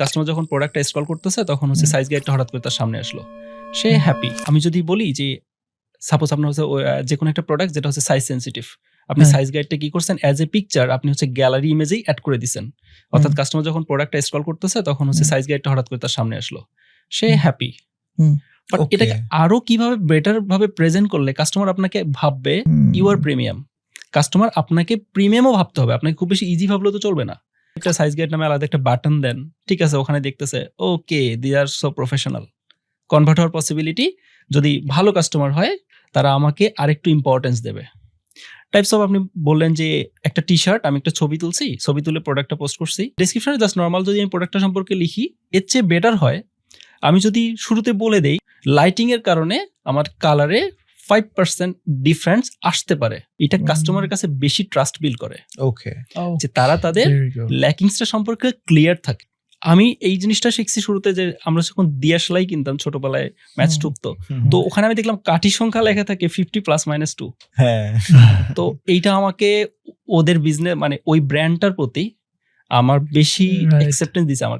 Customer যখন প্রোডাক্টটা scroll করতেছে তখন হচ্ছে সাইজ গাইডটা হঠাৎ করে তার সামনে আসলো, সে হ্যাপি। আমি যদি বলি যে সাপোজ আপনার হচ্ছে যে কোনো একটা প্রোডাক্ট যেটা হচ্ছে সাইজ সেন্সিটিভ, আপনি সাইজ গাইডটা কি করছেন অ্যাজ এ পিকচার আপনি হচ্ছে গ্যালারি ইমেজেই অ্যাড করে দিচ্ছেন, অর্থাৎ কাস্টমার যখন প্রোডাক্টটা স্ক্রল করতেছে তখন হচ্ছে সাইজ গাইডটা হঠাৎ করে তার সামনে আসলো, সে হ্যাপি। বাট এটাকে আরো কিভাবে বেটার ভাবে প্রেজেন্ট করলে কাস্টমার আপনাকে ভাববে ইউ আর প্রিমিয়াম। কাস্টমার আপনাকে প্রিমিয়ামও ভাবতে হবে, আপনাকে খুব বেশি ইজি ভাবলেও তো চলবে না। একটা সাইজ গাইড নামে আলাদা একটা বাটন দেন, ঠিক আছে, ওখানে দেখতেছে ওকে দি আর সো প্রফেশনাল। কনভার্ট হওয়ার পসিবিলিটি যদি ভালো কাস্টমার হয় তারা আমাকে আরেকটু ইম্পর্টেন্স দেবে। টাইপস অফ আপনি বললেন যে একটা টি শার্ট, আমি একটা ছবি তুলছি, ছবি তুলে প্রোডাক্টটা পোস্ট করছি, ডেসক্রিপশনে জাস্ট নর্মাল যদি আমি প্রোডাক্টটা সম্পর্কে লিখি, এর চেয়ে বেটার হয় আমি যদি শুরুতে বলে দেই লাইটিং এর কারণে আমার কালারে 5% ডিফারেন্স আসতে পারে। এটা কাস্টমারের কাছে বেশি ট্রাস্ট বিল্ড করে, ওকে, যে তারা তাদের ল্যাকিংসটা সম্পর্কে ক্লিয়ার থাকে। আমি এই জিনিসটা শিখছি শুরুতে, যে আমরা যখন দিয়াশলাই কিনতাম ছোটবেলায়, ম্যাচ টুকতো, তো ওখানে আমি দেখলাম কাঠি সংখ্যা লেখা থাকে 50 ± 2। হ্যাঁ, তো এইটা আমাকে ওদের বিজনেস মানে ওই ব্র্যান্ডটার প্রতি আমার বেশি অ্যাকসেপ্টেন্স দিছে আমার।